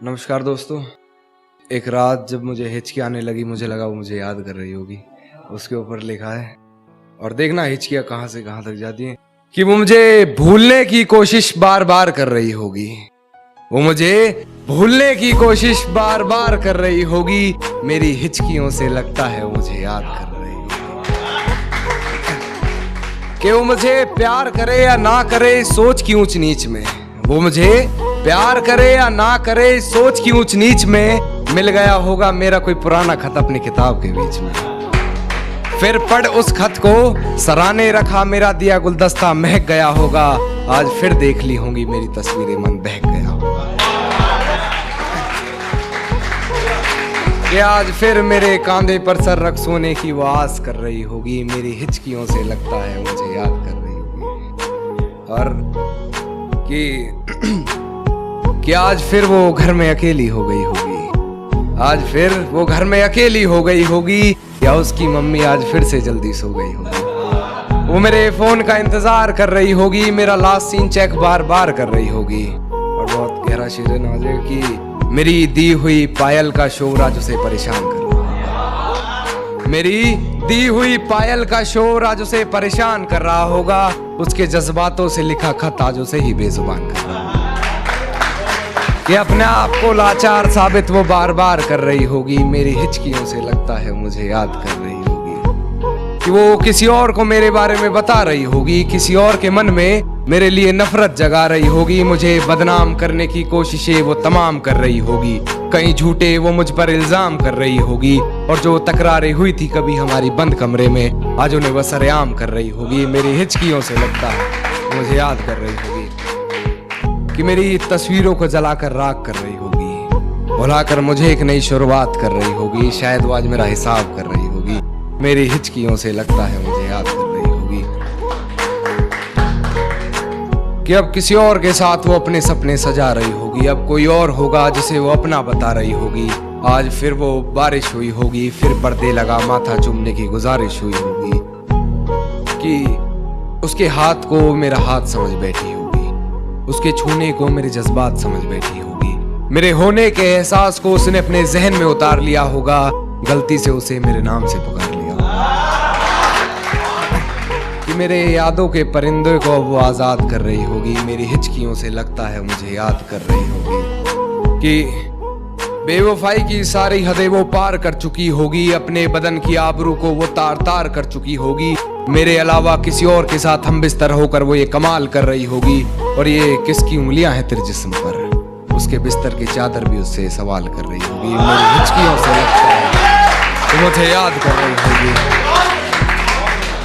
नमस्कार दोस्तों। एक रात जब मुझे हिचकी आने लगी, मुझे लगा वो मुझे याद कर रही होगी। उसके ऊपर लिखा है, और देखना हिचकियां कहां से कहां तक जाती हैं, कि वो मुझे भूलने की कोशिश बार बार कर रही होगी। वो मुझे भूलने की कोशिश बार बार कर रही होगी। मेरी हिचकियों से लगता है वो मुझे याद कर रही होगी। कि वो मुझे प्यार करे या ना करे सोच की ऊंच नीच में, वो मुझे प्यार करे या ना करे सोच की ऊंच नीच में मिल गया होगा मेरा कोई पुराना खत अपनी किताब के बीच में। फिर पढ़ उस खत को सराहने रखा मेरा दिया गुलदस्ता महक गया होगा। आज फिर देख ली होंगी मेरी तस्वीरें, मन बहक गया होगा। कि आज फिर मेरे कांधे पर सर रख सोने की वो आस कर रही होगी। मेरी हिचकियों से लगता है मुझे याद कर रही होगी। और कि आज फिर वो घर में अकेली हो गई होगी। आज फिर वो घर में अकेली हो गई होगी, या उसकी मम्मी आज फिर से जल्दी सो गई होगी। वो मेरे फोन का इंतजार कर रही होगी, मेरा लास्ट सीन चेक बार बार कर रही होगी। और बहुत गहरा शेर नवाजे कि मेरी दी हुई पायल का शोर आज उसे परेशान कर रहा होगा। मेरी दी हुई पायल का शोर आज उसे परेशान कर रहा होगा। उसके जज्बातों से लिखा खत आज उसे ही बेजुबान कर रहा होगा। कि अपने आप को लाचार साबित वो बार बार कर रही होगी। मेरी हिचकियों से लगता है मुझे याद कर रही होगी। कि वो किसी और को मेरे बारे में बता रही होगी, किसी और के मन में मेरे लिए नफरत जगा रही होगी। मुझे बदनाम करने की कोशिशें वो तमाम कर रही होगी। कहीं झूठे वो मुझ पर इल्जाम कर रही होगी। और जो तकरारें हुई थी कभी हमारी बंद कमरे में, आज उन्हें वह सरेआम कर रही होगी। मेरी हिचकियों से लगता है मुझे याद कर रही होगी। कि मेरी तस्वीरों को जलाकर राख कर रही होगी, भुलाकर मुझे एक नई शुरुआत कर रही होगी। शायद वो आज मेरा हिसाब कर रही होगी। मेरी हिचकियों से लगता है मुझे याद कर रही होगी। कि अब किसी और के साथ वो अपने सपने सजा रही होगी। अब कोई और होगा जिसे वो अपना बता रही होगी। आज फिर वो बारिश हुई होगी, फिर पर्दे लगा माथा चूमने की गुजारिश हुई होगी। कि उसके हाथ को मेरा हाथ समझ बैठी होगी, उसके छूने को मेरे जज्बात समझ बैठी होगी। मेरे होने के एहसास को उसने अपने जहन में उतार लिया होगा। गलती से उसे मेरे नाम से पुकार लिया होगा। कि मेरे यादों के परिंदे को वो आजाद कर रही होगी। मेरी हिचकियों से लगता है मुझे याद कर रही होगी। कि बेवफाई की सारी हदें वो पार कर चुकी होगी। अपने बदन की आबरू को वो तार तार कर चुकी होगी। मेरे अलावा किसी और के साथ हम बिस्तर होकर वो ये कमाल कर रही होगी। और ये किसकी उंगलियां हैं तेरे जिस्म पर, उसके बिस्तर की चादर भी उससे सवाल कर रही होगी। मेरी हिचकियों से लगता है तो मुझे याद कर रही होगी।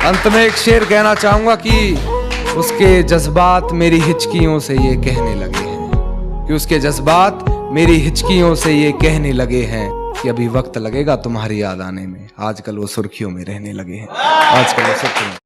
अंत में एक शेर कहना चाहूंगा कि उसके जज्बात मेरी हिचकियों से ये कहने लगे हैं, कि उसके जज्बात मेरी हिचकियों से ये कहने लगे हैं कि अभी वक्त लगेगा तुम्हारी याद आने में। आजकल वो सुर्खियों में रहने लगे हैं। आजकल वो सुर्खियों